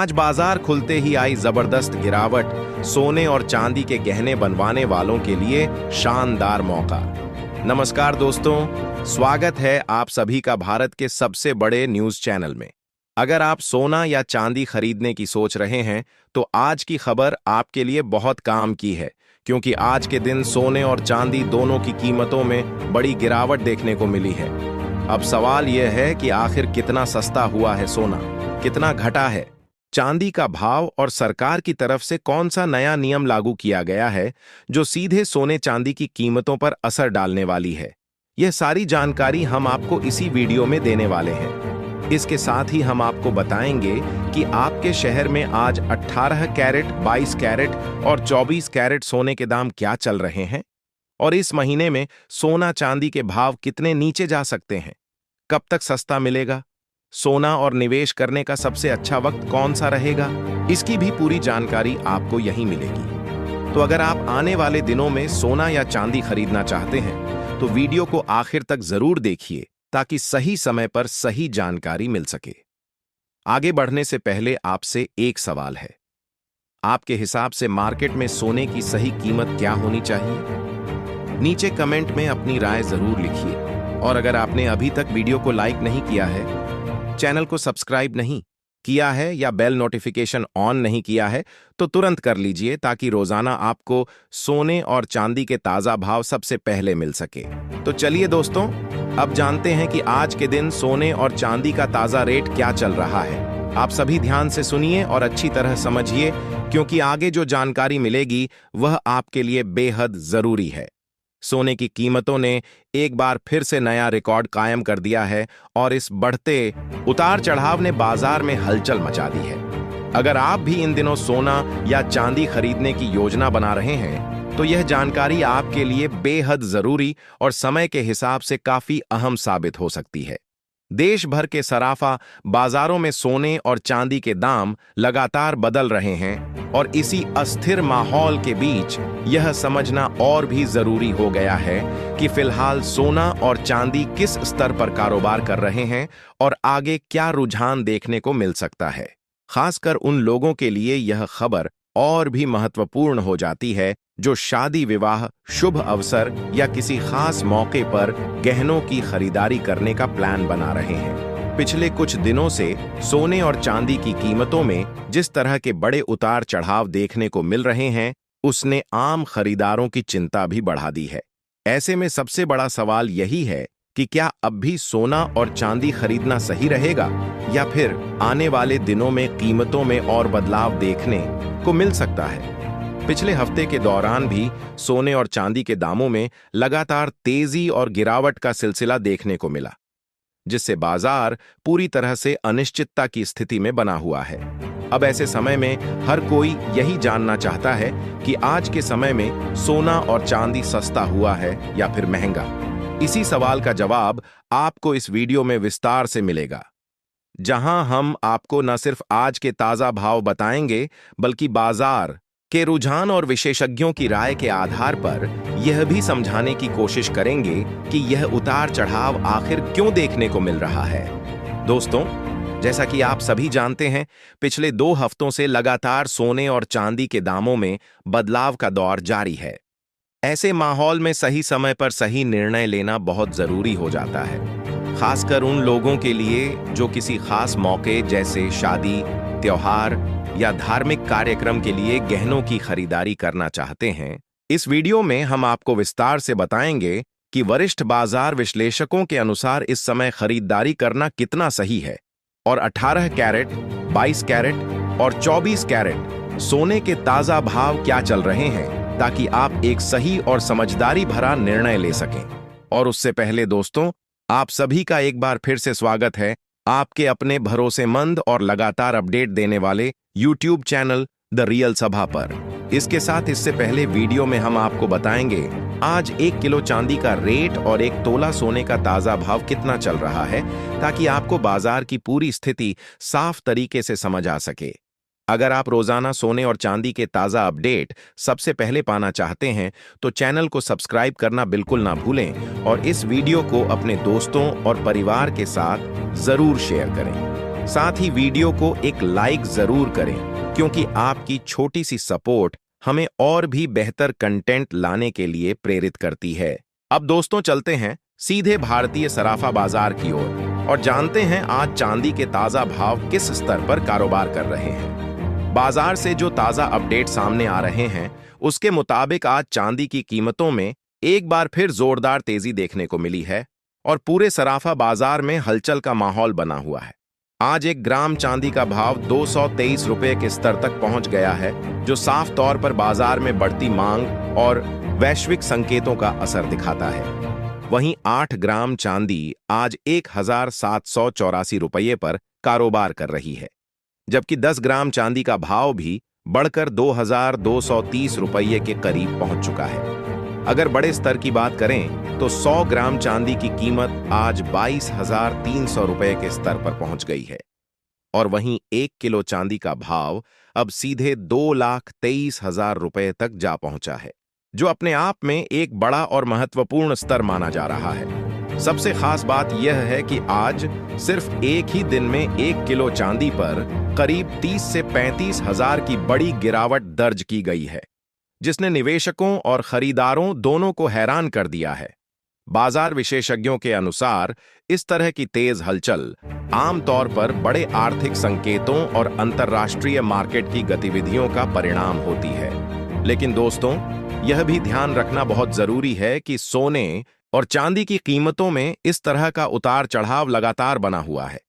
आज बाजार खुलते ही आई जबरदस्त गिरावट। सोने और चांदी के गहने बनवाने वालों के लिए शानदार मौका। नमस्कार दोस्तों, स्वागत है आप सभी का भारत के सबसे बड़े न्यूज चैनल में। अगर आप सोना या चांदी खरीदने की सोच रहे हैं तो आज की खबर आपके लिए बहुत काम की है, क्योंकि आज के दिन सोने और चांदी दोनों की कीमतों में बड़ी गिरावट देखने को मिली है। अब सवाल यह है कि आखिर कितना सस्ता हुआ है सोना, कितना घटा है चांदी का भाव, और सरकार की तरफ से कौन सा नया नियम लागू किया गया है जो सीधे सोने चांदी की कीमतों पर असर डालने वाली है। यह सारी जानकारी हम आपको इसी वीडियो में देने वाले हैं। इसके साथ ही हम आपको बताएंगे कि आपके शहर में आज 18 कैरेट, 22 कैरेट और 24 कैरेट सोने के दाम क्या चल रहे हैं, और इस महीने में सोना चांदी के भाव कितने नीचे जा सकते हैं, कब तक सस्ता मिलेगा, सोना और निवेश करने का सबसे अच्छा वक्त कौन सा रहेगा, इसकी भी पूरी जानकारी आपको यहीं मिलेगी। तो अगर आप आने वाले दिनों में सोना या चांदी खरीदना चाहते हैं तो वीडियो को आखिर तक जरूर देखिए, ताकि सही समय पर सही जानकारी मिल सके। आगे बढ़ने से पहले आपसे एक सवाल है, आपके हिसाब से मार्केट में सोने की सही कीमत क्या होनी चाहिए? नीचे कमेंट में अपनी राय जरूर लिखिए, और अगर आपने अभी तक वीडियो को लाइक नहीं किया है, चैनल को सब्सक्राइब नहीं किया है या बेल नोटिफिकेशन ऑन नहीं किया है तो तुरंत कर लीजिए, ताकि रोजाना आपको सोने और चांदी के ताजा भाव सबसे पहले मिल सके। तो चलिए दोस्तों, अब जानते हैं कि आज के दिन सोने और चांदी का ताजा रेट क्या चल रहा है। आप सभी ध्यान से सुनिए और अच्छी तरह समझिए, क्योंकि आगे जो जानकारी मिलेगी वह आपके लिए बेहद जरूरी है। सोने की कीमतों ने एक बार फिर से नया रिकॉर्ड कायम कर दिया है, और इस बढ़ते उतार चढ़ाव ने बाजार में हलचल मचा दी है। अगर आप भी इन दिनों सोना या चांदी खरीदने की योजना बना रहे हैं तो यह जानकारी आपके लिए बेहद जरूरी और समय के हिसाब से काफी अहम साबित हो सकती है। देश भर के सराफा बाजारों में सोने और चांदी के दाम लगातार बदल रहे हैं, और इसी अस्थिर माहौल के बीच यह समझना और भी जरूरी हो गया है कि फिलहाल सोना और चांदी किस स्तर पर कारोबार कर रहे हैं और आगे क्या रुझान देखने को मिल सकता है। खासकर उन लोगों के लिए यह खबर और भी महत्वपूर्ण हो जाती है जो शादी विवाह, शुभ अवसर या किसी खास मौके पर गहनों की खरीदारी करने का प्लान बना रहे हैं। पिछले कुछ दिनों से सोने और चांदी की कीमतों में जिस तरह के बड़े उतार चढ़ाव देखने को मिल रहे हैं, उसने आम खरीदारों की चिंता भी बढ़ा दी है। ऐसे में सबसे बड़ा सवाल यही है कि क्या अब भी सोना और चांदी खरीदना सही रहेगा, या फिर आने वाले दिनों में कीमतों में और बदलाव देखने को मिल सकता है। पिछले हफ्ते के दौरान भी सोने और चांदी के दामों में लगातार तेजी और गिरावट का सिलसिला देखने को मिला, जिससे बाजार पूरी तरह से अनिश्चितता की स्थिति में बना हुआ है। अब ऐसे समय में हर कोई यही जानना चाहता है कि आज के समय में सोना और चांदी सस्ता हुआ है या फिर महंगा। इसी सवाल का जवाब आपको इस वीडियो में विस्तार से मिलेगा, जहां हम आपको न सिर्फ आज के ताजा भाव बताएंगे, बल्कि बाजार के रुझान और विशेषज्ञों की राय के आधार पर यह भी समझाने की कोशिश करेंगे कि यह उतार चढ़ाव आखिर क्यों देखने को मिल रहा है। दोस्तों, जैसा कि आप सभी जानते हैं, पिछले 2 हफ्तों से लगातार सोने और चांदी के दामों में बदलाव का दौर जारी है। ऐसे माहौल में सही समय पर सही निर्णय लेना बहुत जरूरी हो जाता है, खासकर उन लोगों के लिए जो किसी खास मौके जैसे शादी, त्योहार या धार्मिक कार्यक्रम के लिए गहनों की खरीदारी करना चाहते हैं। इस वीडियो में हम आपको विस्तार से बताएंगे कि वरिष्ठ बाजार विश्लेषकों के अनुसार इस समय खरीदारी करना कितना सही है, और 18 कैरेट, 22 कैरेट और 24 कैरेट सोने के ताजा भाव क्या चल रहे हैं, ताकि आप एक सही और समझदारी भरा निर्णय ले सकें। और उससे पहले दोस्तों, आप सभी का एक बार फिर से स्वागत है आपके अपने भरोसेमंद और लगातार अपडेट देने वाले YouTube चैनल द रियल सभा पर। इसके साथ इससे पहले वीडियो में हम आपको बताएंगे आज 1 किलो चांदी का रेट और 1 तोला सोने का ताजा भाव कितना चल रहा है, ताकि आपको बाजार की पूरी स्थिति साफ तरीके से समझ आ सके। अगर आप रोजाना सोने और चांदी के ताजा अपडेट सबसे पहले पाना चाहते हैं तो चैनल को सब्सक्राइब करना बिल्कुल ना भूलें, और इस वीडियो को अपने दोस्तों और परिवार के साथ जरूर शेयर करें। साथ ही वीडियो को एक लाइक जरूर करें, क्योंकि आपकी छोटी सी सपोर्ट हमें और भी बेहतर कंटेंट लाने के लिए प्रेरित करती है। अब दोस्तों चलते हैं सीधे भारतीय सराफा बाजार की ओर और जानते हैं आज चांदी के ताजा भाव किस स्तर पर कारोबार कर रहे हैं। बाजार से जो ताजा अपडेट सामने आ रहे हैं उसके मुताबिक आज चांदी की कीमतों में एक बार फिर जोरदार तेजी देखने को मिली है और पूरे सराफा बाजार में हलचल का माहौल बना हुआ है। आज 1 ग्राम चांदी का भाव 223 रुपए के स्तर तक पहुंच गया है, जो साफ तौर पर बाजार में बढ़ती मांग और वैश्विक संकेतों का असर दिखाता है। वहीं 8 ग्राम चांदी आज 1784 रुपये पर कारोबार कर रही है, जबकि 10 ग्राम चांदी का भाव भी बढ़कर 2230 रुपये के करीब पहुंच चुका है। अगर बड़े स्तर की बात करें तो 100 ग्राम चांदी की कीमत आज 22,300 रुपये के स्तर पर पहुंच गई है और वहीं 1 किलो चांदी का भाव अब सीधे 2,23,000 रुपये तक जा पहुंचा है, जो अपने आप में एक बड़ा और महत्वपूर्ण स्तर माना जा रहा है। सबसे खास बात यह है कि आज सिर्फ एक ही दिन में 1 किलो चांदी पर करीब 30 से 35 हजार की बड़ी गिरावट दर्ज की गई है, जिसने निवेशकों और खरीदारों दोनों को हैरान कर दिया है। बाजार विशेषज्ञों के अनुसार इस तरह की तेज हलचल आमतौर पर बड़े आर्थिक संकेतों और अंतर्राष्ट्रीय मार्केट की गतिविधियों का परिणाम होती है। लेकिन दोस्तों, यह भी ध्यान रखना बहुत जरूरी है कि सोने और चांदी की कीमतों में इस तरह का उतार चढ़ाव लगातार बना हुआ है।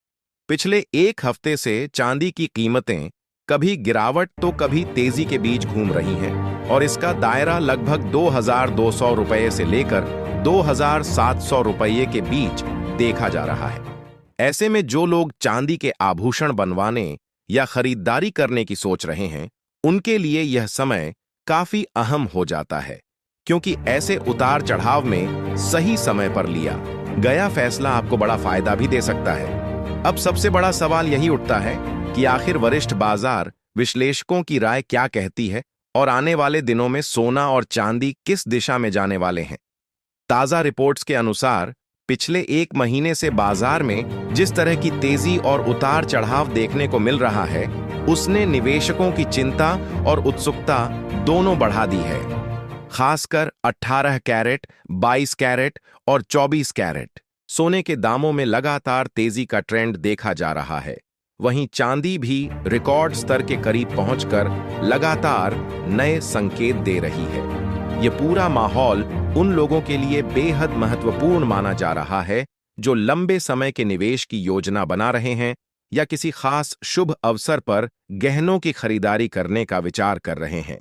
पिछले एक हफ्ते से चांदी की कीमतें कभी गिरावट तो कभी तेजी के बीच घूम रही हैं और इसका दायरा लगभग 2200 रुपये से लेकर 2700 रुपये के बीच देखा जा रहा है। ऐसे में जो लोग चांदी के आभूषण बनवाने या खरीदारी करने की सोच रहे हैं, उनके लिए यह समय काफी अहम हो जाता है, क्योंकि ऐसे उतार चढ़ाव में सही समय पर लिया गया फैसला आपको बड़ा फायदा भी दे सकता है। अब सबसे बड़ा सवाल यही उठता है कि आखिर वरिष्ठ बाजार विश्लेषकों की राय क्या कहती है और आने वाले दिनों में सोना और चांदी किस दिशा में जाने वाले हैं। ताजा रिपोर्ट्स के अनुसार पिछले 1 महीने से बाजार में जिस तरह की तेजी और उतार चढ़ाव देखने को मिल रहा है, उसने निवेशकों की चिंता और उत्सुकता दोनों बढ़ा दी है। खासकर 18 कैरेट, 22 कैरेट और 24 कैरेट सोने के दामों में लगातार तेजी का ट्रेंड देखा जा रहा है। वहीं चांदी भी रिकॉर्ड स्तर के करीब पहुंचकर लगातार नए संकेत दे रही है। ये पूरा माहौल उन लोगों के लिए बेहद महत्वपूर्ण माना जा रहा है जो लंबे समय के निवेश की योजना बना रहे हैं या किसी खास शुभ अवसर पर गहनों की खरीदारी करने का विचार कर रहे हैं।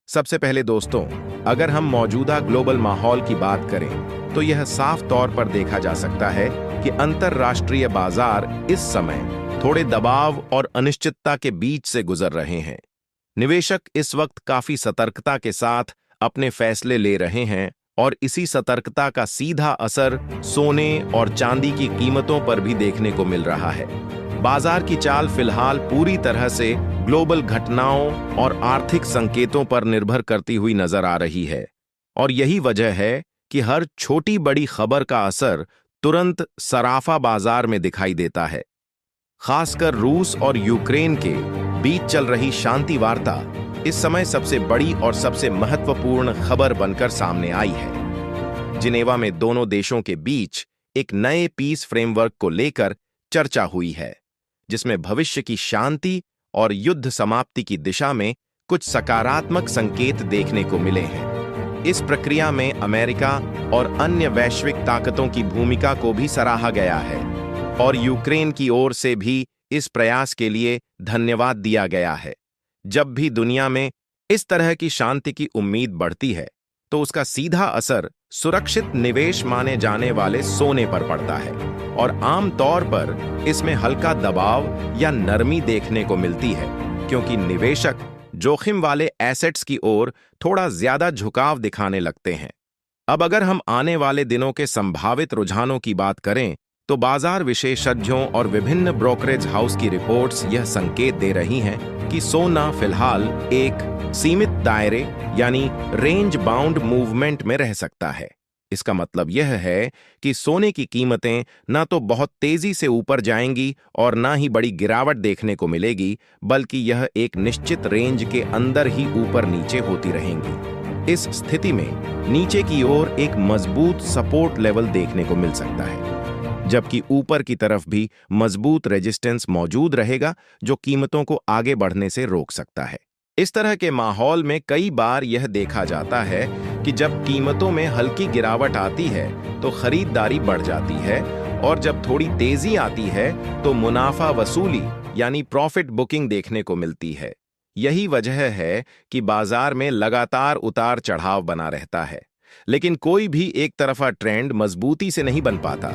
सबसे पहले दोस्तों, अगर हम मौजूदा ग्लोबल माहौल की बात करें तो यह साफ तौर पर देखा जा सकता है कि अंतर्राष्ट्रीय बाजार इस समय थोड़े दबाव और अनिश्चितता के बीच से गुजर रहे हैं। निवेशक इस वक्त काफी सतर्कता के साथ अपने फैसले ले रहे हैं और इसी सतर्कता का सीधा असर सोने और चांदी की कीमतों पर भी देखने को मिल रहा है। बाजार की चाल फिलहाल पूरी तरह से ग्लोबल घटनाओं और आर्थिक संकेतों पर निर्भर करती हुई नजर आ रही है और यही वजह है कि हर छोटी बड़ी खबर का असर तुरंत सराफा बाजार में दिखाई देता है। खासकर रूस और यूक्रेन के बीच चल रही शांति वार्ता इस समय सबसे बड़ी और सबसे महत्वपूर्ण खबर बनकर सामने आई है। जिनेवा में दोनों देशों के बीच एक नए पीस फ्रेमवर्क को लेकर चर्चा हुई है, जिसमें भविष्य की शांति और युद्ध समाप्ति की दिशा में कुछ सकारात्मक संकेत देखने को मिले हैं। इस प्रक्रिया में अमेरिका और अन्य वैश्विक ताकतों की भूमिका को भी सराहा गया है और यूक्रेन की ओर से भी इस प्रयास के लिए धन्यवाद दिया गया है। जब भी दुनिया में इस तरह की शांति की उम्मीद बढ़ती है तो उसका सीधा असर सुरक्षित निवेश माने जाने वाले सोने पर पड़ता है और आम तौर पर इसमें हल्का दबाव या नरमी देखने को मिलती है, क्योंकि निवेशक जोखिम वाले एसेट्स की ओर थोड़ा ज्यादा झुकाव दिखाने लगते हैं। अब अगर हम आने वाले दिनों के संभावित रुझानों की बात करें तो बाजार विशेषज्ञों और विभिन्न ब्रोकरेज हाउस की रिपोर्ट्स यह संकेत दे रही हैं कि सोना फिलहाल एक सीमित दायरे यानी रेंज बाउंड मूवमेंट में रह सकता है। इसका मतलब यह है कि सोने की कीमतें ना तो बहुत तेजी से ऊपर जाएंगी और ना ही बड़ी गिरावट देखने को मिलेगी, बल्कि यह एक निश्चित रेंज के अंदर ही ऊपर नीचे होती रहेंगी। इस स्थिति में नीचे की ओर एक मजबूत सपोर्ट लेवल देखने को मिल सकता है, जबकि ऊपर की तरफ भी मजबूत रेजिस्टेंस मौजूद रहेगा जो कीमतों को आगे बढ़ने से रोक सकता है। इस तरह के माहौल में कई बार यह देखा जाता है कि जब कीमतों में हल्की गिरावट आती है तो खरीदारी बढ़ जाती है, और जब थोड़ी तेजी आती है तो मुनाफा वसूली यानी प्रॉफिट बुकिंग देखने को मिलती है। यही वजह है कि बाजार में लगातार उतार चढ़ाव बना रहता है, लेकिन कोई भी एक तरफा ट्रेंड मजबूती से नहीं बन पाता।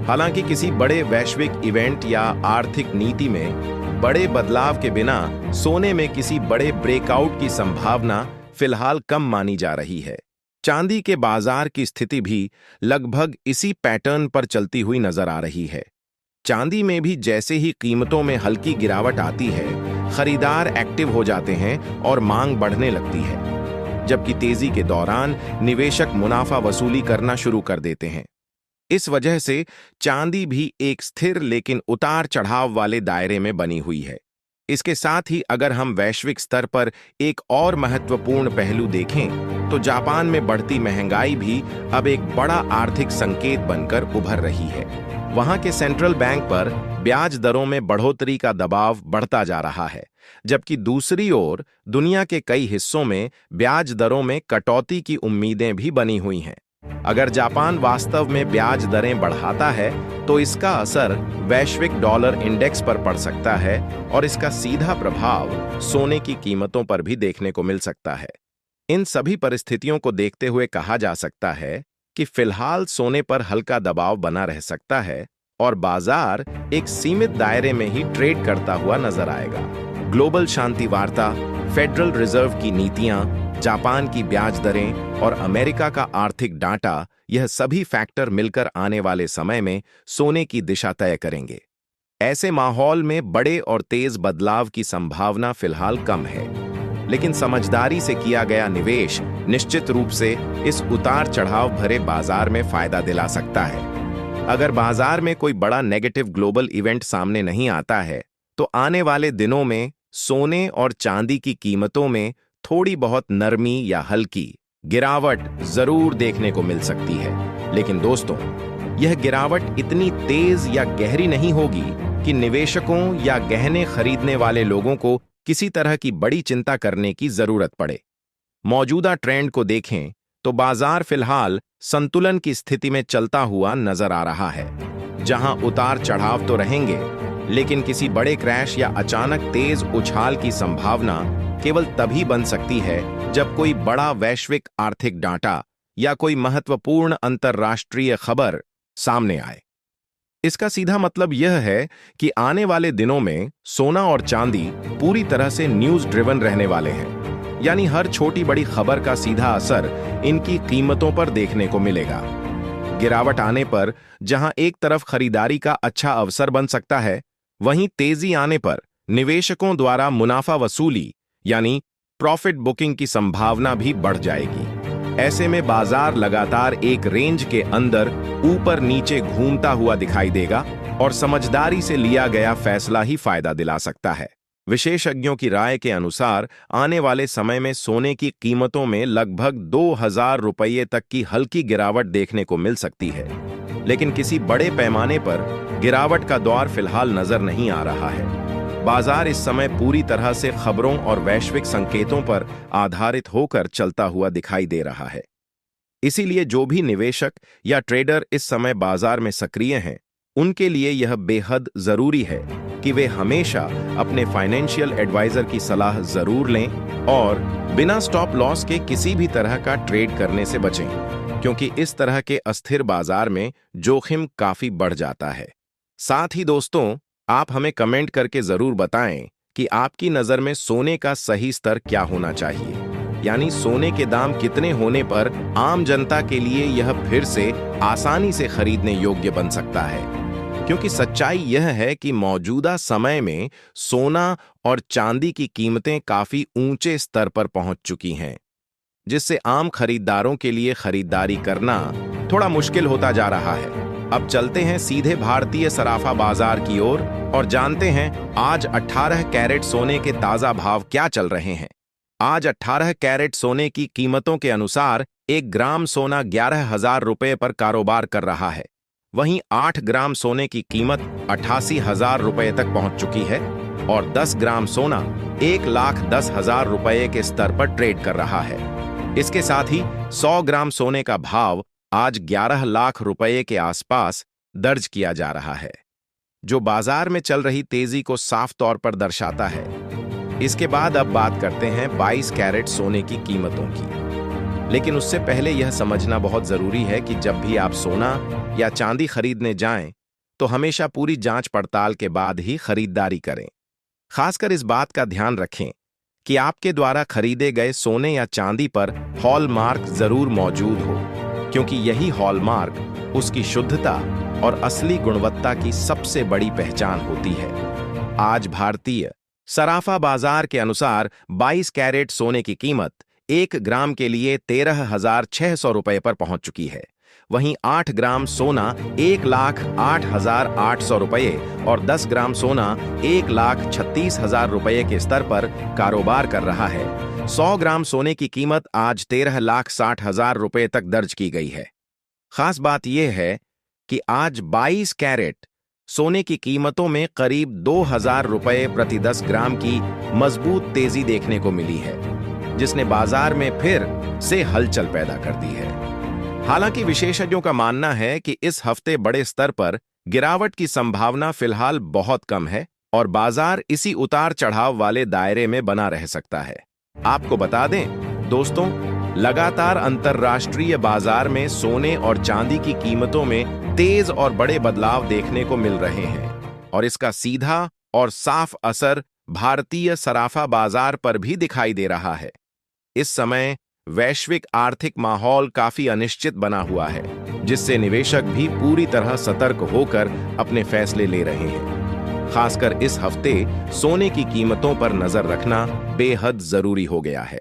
हालांकि किसी बड़े वैश्विक इवेंट या आर्थिक नीति में बड़े बदलाव के बिना सोने में किसी बड़े ब्रेकआउट की संभावना फिलहाल कम मानी जा रही है। चांदी के बाजार की स्थिति भी लगभग इसी पैटर्न पर चलती हुई नजर आ रही है। चांदी में भी जैसे ही कीमतों में हल्की गिरावट आती है, खरीदार एक्टिव हो जाते हैं और मांग बढ़ने लगती है, जबकि तेजी के दौरान निवेशक मुनाफा वसूली करना शुरू कर देते हैं। इस वजह से चांदी भी एक स्थिर लेकिन उतार चढ़ाव वाले दायरे में बनी हुई है। इसके साथ ही अगर हम वैश्विक स्तर पर एक और महत्वपूर्ण पहलू देखें तो जापान में बढ़ती महंगाई भी अब एक बड़ा आर्थिक संकेत बनकर उभर रही है। वहां के सेंट्रल बैंक पर ब्याज दरों में बढ़ोतरी का दबाव बढ़ता जा रहा है, जबकि दूसरी ओर दुनिया के कई हिस्सों में ब्याज दरों में कटौती की उम्मीदें भी बनी हुई हैं। अगर जापान वास्तव में ब्याज दरें बढ़ाता है तो इसका असर वैश्विक डॉलर इंडेक्स पर पड़ सकता है और इसका सीधा प्रभाव सोने की कीमतों पर भी देखने को मिल सकता है। इन सभी परिस्थितियों को देखते हुए कहा जा सकता है कि फिलहाल सोने पर हल्का दबाव बना रह सकता है और बाजार एक सीमित दायरे में ही ट्रेड करता हुआ नजर आएगा। ग्लोबल शांति वार्ता, फेडरल रिजर्व की नीतियां, जापान की ब्याज दरें और अमेरिका का आर्थिक डाटा, यह सभी फैक्टर मिलकर आने वाले समय में सोने की दिशा तय करेंगे। ऐसे माहौल में बड़े और तेज बदलाव की संभावना फिलहाल कम है, लेकिन समझदारी से किया गया निवेश निश्चित रूप से इस उतार चढ़ाव भरे बाजार में फायदा दिला सकता है। अगर बाजार में कोई बड़ा नेगेटिव ग्लोबल इवेंट सामने नहीं आता है तो आने वाले दिनों में सोने और चांदी की कीमतों में थोड़ी बहुत नरमी या हल्की गिरावट जरूर देखने को मिल सकती है। लेकिन दोस्तों, यह गिरावट इतनी तेज या गहरी नहीं होगी कि निवेशकों या गहने खरीदने वाले लोगों को किसी तरह की बड़ी चिंता करने की जरूरत पड़े। मौजूदा ट्रेंड को देखें तो बाजार फिलहाल संतुलन की स्थिति में चलता हुआ नजर आ रहा है, जहां उतार चढ़ाव तो रहेंगे, लेकिन किसी बड़े क्रैश या अचानक तेज उछाल की संभावना केवल तभी बन सकती है जब कोई बड़ा वैश्विक आर्थिक डाटा या कोई महत्वपूर्ण अंतर्राष्ट्रीय खबर सामने आए। इसका सीधा मतलब यह है कि आने वाले दिनों में सोना और चांदी पूरी तरह से न्यूज ड्रिवन रहने वाले हैं, यानी हर छोटी बड़ी खबर का सीधा असर इनकी कीमतों पर देखने को मिलेगा। गिरावट आने पर जहां एक तरफ खरीदारी का अच्छा अवसर बन सकता है, वहीं तेजी आने पर निवेशकों द्वारा मुनाफा वसूली यानी प्रॉफिट बुकिंग की संभावना भी बढ़ जाएगी। ऐसे में बाजार लगातार एक रेंज के अंदर ऊपर नीचे घूमता हुआ दिखाई देगा और समझदारी से लिया गया फैसला ही फायदा दिला सकता है। विशेषज्ञों की राय के अनुसार आने वाले समय में सोने की कीमतों में लगभग 2000 रुपये तक की हल्की गिरावट देखने को मिल सकती है, लेकिन किसी बड़े पैमाने पर गिरावट का दौर फिलहाल नजर नहीं आ रहा है। बाजार इस समय पूरी तरह से खबरों और वैश्विक संकेतों पर आधारित होकर चलता हुआ दिखाई दे रहा है। इसीलिए जो भी निवेशक या ट्रेडर इस समय बाजार में सक्रिय हैं, उनके लिए यह बेहद जरूरी है कि वे हमेशा अपने फाइनेंशियल एडवाइजर की सलाह जरूर लें और बिना स्टॉप लॉस के किसी भी तरह का ट्रेड करने से बचें, क्योंकि इस तरह के अस्थिर बाजार में जोखिम काफी बढ़ जाता है। साथ ही दोस्तों, आप हमें कमेंट करके जरूर बताएं कि आपकी नजर में सोने का सही स्तर क्या होना चाहिए, यानी सोने के दाम कितने होने पर आम जनता के लिए यह फिर से आसानी से खरीदने योग्य बन सकता है। क्योंकि सच्चाई यह है कि मौजूदा समय में सोना और चांदी की कीमतें काफी ऊंचे स्तर पर पहुंच चुकी हैं। जिससे आम खरीदारों के लिए खरीदारी करना थोड़ा मुश्किल होता जा रहा है। अब चलते हैं सीधे भारतीय सराफा बाजार की ओर और जानते हैं आज 18 कैरेट सोने के ताजा भाव क्या चल रहे हैं। आज 18 कैरेट सोने की कीमतों के अनुसार 1 ग्राम सोना 11,000 रुपये पर कारोबार कर रहा है। वहीं 8 ग्राम सोने की कीमत 88,000 रुपये तक पहुंच चुकी है और 10 ग्राम सोना 1,10,000 रुपये के स्तर पर ट्रेड कर रहा है। इसके साथ ही 100 ग्राम सोने का भाव आज 11 लाख रुपये के आसपास दर्ज किया जा रहा है, जो बाजार में चल रही तेजी को साफ तौर पर दर्शाता है। इसके बाद अब बात करते हैं 22 कैरेट सोने की कीमतों की। लेकिन उससे पहले यह समझना बहुत जरूरी है कि जब भी आप सोना या चांदी खरीदने जाएं, तो हमेशा पूरी जांच पड़ताल के बाद ही खरीदारी करें। खासकर इस बात का ध्यान रखें कि आपके द्वारा खरीदे गए सोने या चांदी पर हॉलमार्क जरूर मौजूद हो, क्योंकि यही हॉलमार्क उसकी शुद्धता और असली गुणवत्ता की सबसे बड़ी पहचान होती है। आज भारतीय सराफा बाजार के अनुसार 22 कैरेट सोने की कीमत 1 ग्राम के लिए 13,600 रुपये पर पहुंच चुकी है। वहीं 8 ग्राम सोना 1,08,800 रुपये और 10 ग्राम सोना 1,36,000 रुपये के स्तर पर कारोबार कर रहा है। 100 ग्राम सोने की कीमत आज 13,60,000 रुपये तक दर्ज की गई है। खास बात यह है कि आज 22 कैरेट सोने की कीमतों में करीब 2,000 रुपये प्रति 10 ग्राम की मजबूत तेजी देखने को मिली है, जिसने बाजार में फिर से हलचल पैदा कर दी है। हालांकि विशेषज्ञों का मानना है कि इस हफ्ते बड़े स्तर पर गिरावट की संभावना फिलहाल बहुत कम है और बाजार इसी उतार चढ़ाव वाले दायरे में बना रह सकता है। आपको बता दें दोस्तों, लगातार अंतर्राष्ट्रीय बाजार में सोने और चांदी की कीमतों में तेज और बड़े बदलाव देखने को मिल रहे हैं और इसका सीधा और साफ असर भारतीय सराफा बाजार पर भी दिखाई दे रहा है। इस समय वैश्विक आर्थिक माहौल काफी अनिश्चित बना हुआ है, जिससे निवेशक भी पूरी तरह सतर्क होकर अपने फैसले ले रहे हैं। खासकर इस हफ्ते सोने की कीमतों पर नजर रखना बेहद जरूरी हो गया है,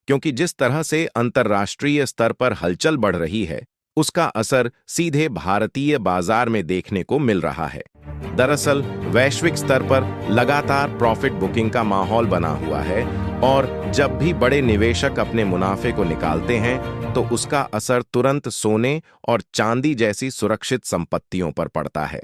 क्योंकि जिस तरह से अंतर्राष्ट्रीय स्तर पर हलचल बढ़ रही है, उसका असर सीधे भारतीय बाजार में देखने को मिल रहा है। दरअसल वैश्विक स्तर पर लगातार प्रॉफिट बुकिंग का माहौल बना हुआ है और जब भी बड़े निवेशक अपने मुनाफे को निकालते हैं, तो उसका असर तुरंत सोने और चांदी जैसी सुरक्षित संपत्तियों पर पड़ता है।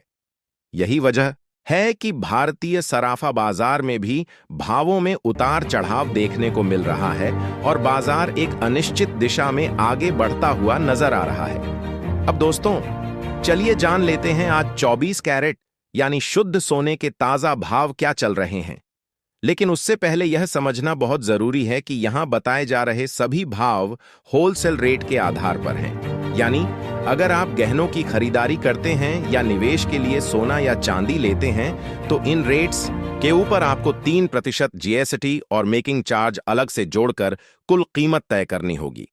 यही वजह है कि भारतीय सराफा बाजार में भी भावों में उतार चढ़ाव देखने को मिल रहा है और बाजार एक अनिश्चित दिशा में आगे बढ़ता हुआ नजर आ रहा है। अब दोस्तों, चलिए जान लेते हैं आज 24 कैरेट यानी शुद्ध सोने के ताजा भाव क्या चल रहे हैं। लेकिन उससे पहले यह समझना बहुत जरूरी है कि यहां बताए जा रहे सभी भाव होलसेल रेट के आधार पर हैं। यानी अगर आप गहनों की खरीदारी करते हैं या निवेश के लिए सोना या चांदी लेते हैं, तो इन रेट्स के ऊपर आपको 3% जीएसटी और मेकिंग चार्ज अलग से जोड़कर कुल कीमत तय करनी होगी।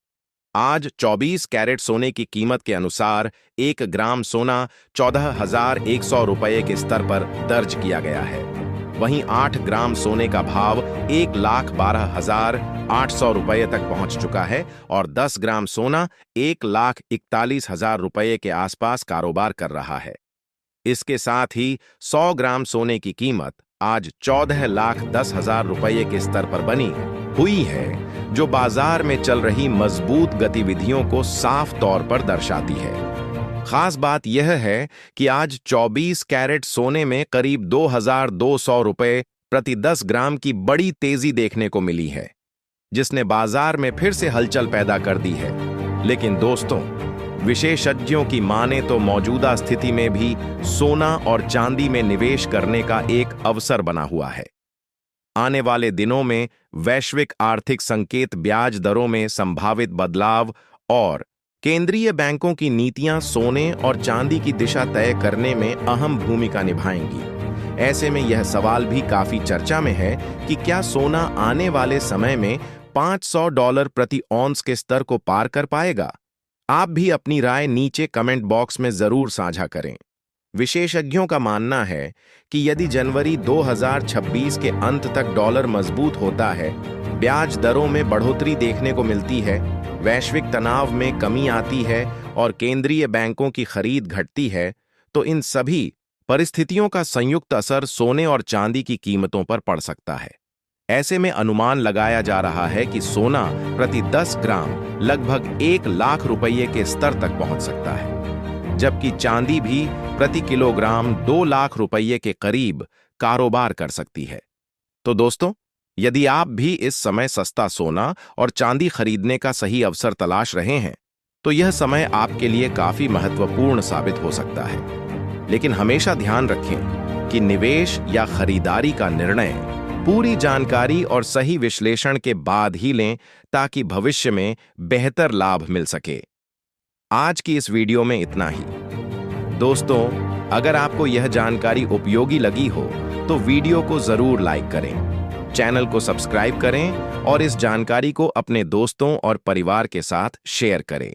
आज 24 कैरेट सोने की कीमत के अनुसार 1 ग्राम सोना 14,100 रुपये के स्तर पर दर्ज किया गया है। वहीं 8 ग्राम सोने का भाव 1,12,800 रुपये तक पहुंच चुका है और 10 ग्राम सोना 1,41,000 रुपये के आसपास कारोबार कर रहा है। इसके साथ ही 100 ग्राम सोने की कीमत आज 14,10,000 रुपये के स्तर पर बनी हुई है, जो बाजार में चल रही मजबूत गतिविधियों को साफ तौर पर दर्शाती है। खास बात यह है कि आज 24 कैरेट सोने में करीब 2,200 रुपये प्रति 10 ग्राम की बड़ी तेजी देखने को मिली है, जिसने बाजार में फिर से हलचल पैदा कर दी है। लेकिन दोस्तों, विशेषज्ञों की माने तो मौजूदा स्थिति में भी सोना और चांदी में निवेश करने का एक अवसर बना हुआ है। आने वाले दिनों में वैश्विक आर्थिक संकेत, ब्याज दरों में संभावित बदलाव और केंद्रीय बैंकों की नीतियां सोने और चांदी की दिशा तय करने में अहम भूमिका निभाएंगी। ऐसे में यह सवाल भी काफी चर्चा में है कि क्या सोना आने वाले समय में $500 प्रति औंस के स्तर को पार कर पाएगा? आप भी अपनी राय नीचे कमेंट बॉक्स में जरूर साझा करें। विशेषज्ञों का मानना है कि यदि जनवरी 2026 के अंत तक डॉलर मजबूत होता है, ब्याज दरों में बढ़ोतरी देखने को मिलती है, वैश्विक तनाव में कमी आती है और केंद्रीय बैंकों की खरीद घटती है, तो इन सभी परिस्थितियों का संयुक्त असर सोने और चांदी की कीमतों पर पड़ सकता है। ऐसे में अनुमान लगाया जा रहा है कि सोना प्रति 10 ग्राम लगभग 1 लाख रुपये के स्तर तक पहुंच सकता है, जबकि चांदी भी प्रति किलोग्राम 2 लाख रुपये के करीब कारोबार कर सकती है। तो दोस्तों, यदि आप भी इस समय सस्ता सोना और चांदी खरीदने का सही अवसर तलाश रहे हैं, तो यह समय आपके लिए काफी महत्वपूर्ण साबित हो सकता है। लेकिन हमेशा ध्यान रखें कि निवेश या खरीदारी का निर्णय पूरी जानकारी और सही विश्लेषण के बाद ही लें, ताकि भविष्य में बेहतर लाभ मिल सके। आज की इस वीडियो में इतना ही। दोस्तों, अगर आपको यह जानकारी उपयोगी लगी हो तो वीडियो को जरूर लाइक करें, चैनल को सब्सक्राइब करें और इस जानकारी को अपने दोस्तों और परिवार के साथ शेयर करें।